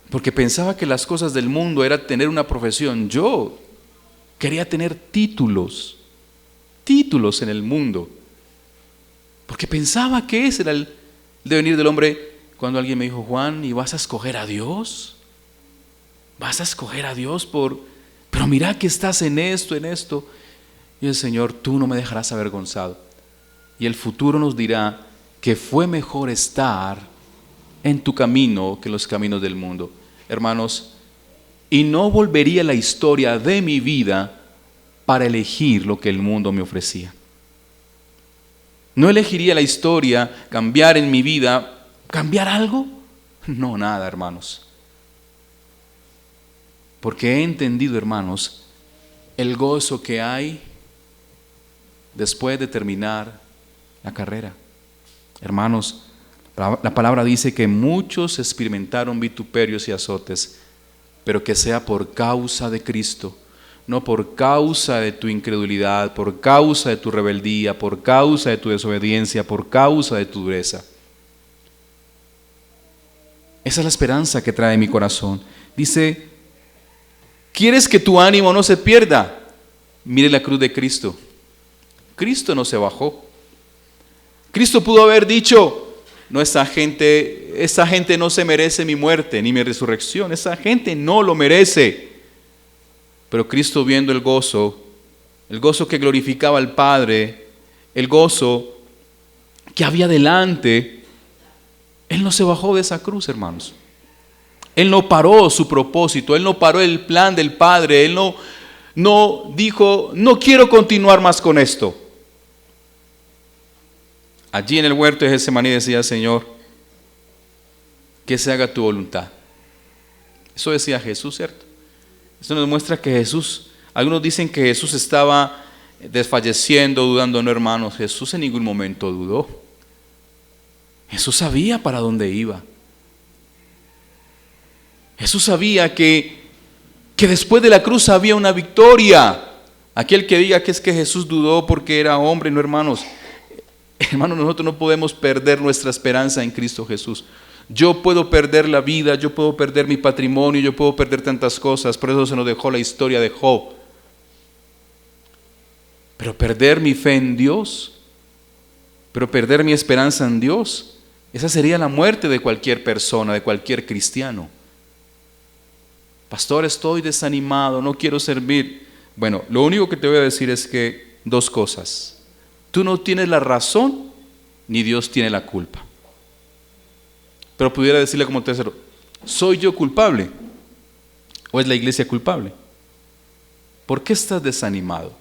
[SPEAKER 1] Porque pensaba que las cosas del mundo era tener una profesión. Yo quería tener títulos en el mundo. Porque pensaba que ese era el devenir del hombre. Cuando alguien me dijo, Juan, ¿y vas a escoger a Dios? ¿Vas a escoger a Dios pero mira que estás en esto? Y el Señor, tú no me dejarás avergonzado. Y el futuro nos dirá que fue mejor estar en tu camino que en los caminos del mundo. Hermanos, y no volvería la historia de mi vida para elegir lo que el mundo me ofrecía. No elegiría la historia, cambiar en mi vida, cambiar algo. No, nada, hermanos. Porque he entendido, hermanos, el gozo que hay después de terminar la carrera. Hermanos, la palabra dice que muchos experimentaron vituperios y azotes, pero que sea por causa de Cristo, no por causa de tu incredulidad, por causa de tu rebeldía, por causa de tu desobediencia, por causa de tu dureza. Esa es la esperanza que trae mi corazón. Dice, ¿quieres que tu ánimo no se pierda? Mire la cruz de Cristo. Cristo no se bajó. Cristo pudo haber dicho, no, esa gente no se merece mi muerte ni mi resurrección, esa gente no lo merece. Pero Cristo, viendo el gozo que glorificaba al Padre, el gozo que había delante, Él no se bajó de esa cruz, hermanos. Él no paró su propósito, Él no paró el plan del Padre, Él no dijo, no quiero continuar más con esto. Allí en el huerto de Getsemaní decía, Señor, que se haga tu voluntad. Eso decía Jesús, ¿cierto? Eso nos muestra que Jesús, algunos dicen que Jesús estaba desfalleciendo, dudando. No, hermanos, Jesús en ningún momento dudó. Jesús sabía para dónde iba. Jesús sabía que después de la cruz había una victoria. Aquel que diga que es que Jesús dudó porque era hombre, no, hermanos. Hermanos, nosotros no podemos perder nuestra esperanza en Cristo Jesús. Yo puedo perder la vida, yo puedo perder mi patrimonio, yo puedo perder tantas cosas. Por eso se nos dejó la historia de Job. Pero perder mi fe en Dios, pero perder mi esperanza en Dios, esa sería la muerte de cualquier persona, de cualquier cristiano. Pastor, estoy desanimado, no quiero servir. Bueno, lo único que te voy a decir es que dos cosas. Tú no tienes la razón, ni Dios tiene la culpa. Pero pudiera decirle como tercero, ¿soy yo culpable? ¿O es la iglesia culpable? ¿Por qué estás desanimado?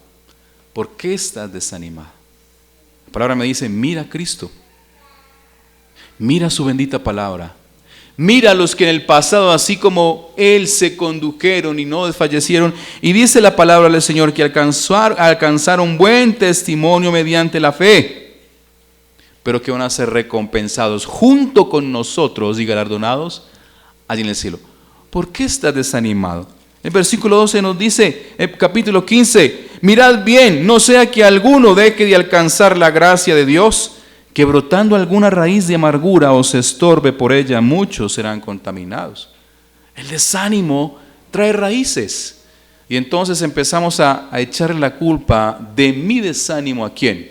[SPEAKER 1] ¿Por qué estás desanimado? La palabra me dice, mira a Cristo. Mira su bendita palabra. Mira a los que en el pasado, así como Él, se condujeron y no desfallecieron. Y dice la palabra del Señor que alcanzaron buen testimonio mediante la fe, pero que van a ser recompensados junto con nosotros y galardonados allí en el cielo. ¿Por qué estás desanimado? El versículo 12 nos dice, el capítulo 15, mirad bien, no sea que alguno deje de alcanzar la gracia de Dios, que brotando alguna raíz de amargura os estorbe por ella, muchos serán contaminados. El desánimo trae raíces. Y entonces empezamos a echarle la culpa de mi desánimo ¿a quién?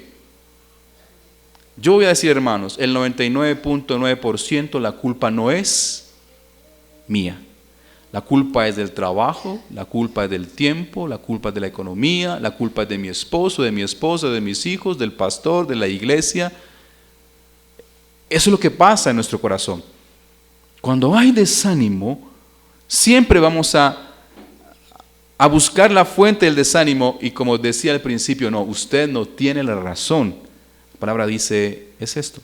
[SPEAKER 1] Yo voy a decir, hermanos, el 99.9% la culpa no es mía. La culpa es del trabajo, la culpa es del tiempo, la culpa es de la economía, la culpa es de mi esposo, de mi esposa, de mis hijos, del pastor, de la iglesia. Eso es lo que pasa en nuestro corazón. Cuando hay desánimo, siempre vamos a buscar la fuente del desánimo y como decía al principio, no, usted no tiene la razón. La palabra dice, es esto.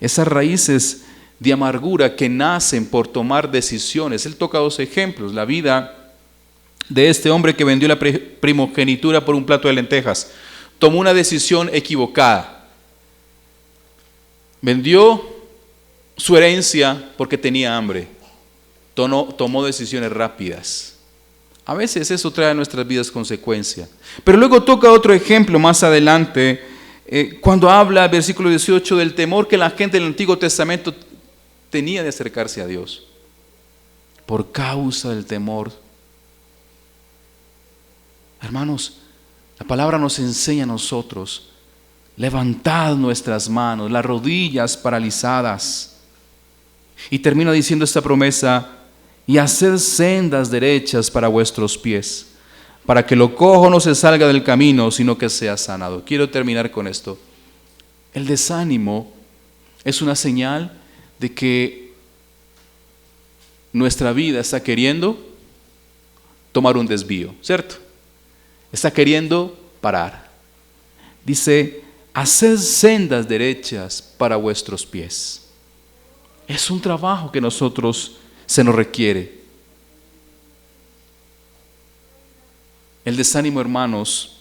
[SPEAKER 1] Esas raíces de amargura que nacen por tomar decisiones. Él toca dos ejemplos. La vida de este hombre que vendió la primogenitura por un plato de lentejas. Tomó una decisión equivocada. Vendió su herencia porque tenía hambre. Tomó decisiones rápidas. A veces eso trae a nuestras vidas consecuencias. Pero luego toca otro ejemplo más adelante, cuando habla, versículo 18, del temor que la gente del Antiguo Testamento tenía de acercarse a Dios. Por causa del temor. Hermanos, la palabra nos enseña a nosotros, levantad nuestras manos, las rodillas paralizadas. Y termina diciendo esta promesa, y haced sendas derechas para vuestros pies, para que lo cojo no se salga del camino, sino que sea sanado. Quiero terminar con esto. El desánimo es una señal de que nuestra vida está queriendo tomar un desvío, ¿cierto? Está queriendo parar. Dice, haced sendas derechas para vuestros pies. Es un trabajo que se nos requiere. El desánimo, hermanos,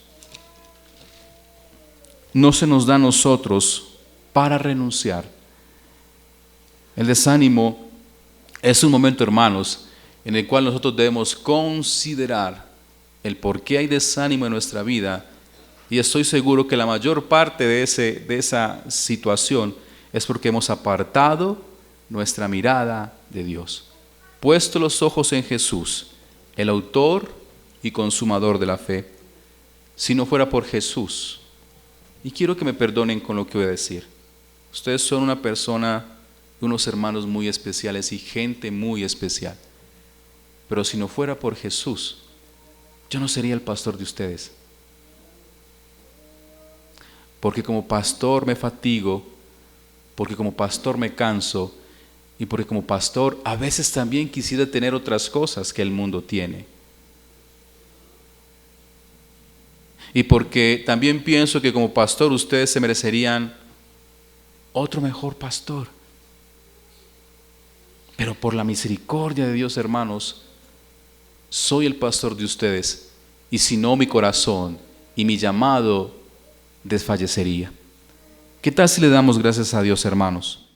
[SPEAKER 1] no se nos da a nosotros para renunciar. El desánimo es un momento, hermanos, en el cual nosotros debemos considerar el por qué hay desánimo en nuestra vida. Y estoy seguro que la mayor parte de esa situación es porque hemos apartado nuestra mirada de Dios. Puesto los ojos en Jesús, el autor y consumador de la fe. Si no fuera por Jesús, y quiero que me perdonen con lo que voy a decir, ustedes son una persona, unos hermanos muy especiales y gente muy especial, pero si no fuera por Jesús, yo no sería el pastor de ustedes, porque como pastor me fatigo, porque como pastor me canso, y porque como pastor a veces también quisiera tener otras cosas que el mundo tiene. Y porque también pienso que como pastor ustedes se merecerían otro mejor pastor. Pero por la misericordia de Dios, hermanos, soy el pastor de ustedes. Y si no, mi corazón y mi llamado desfallecería. ¿Qué tal si le damos gracias a Dios, hermanos?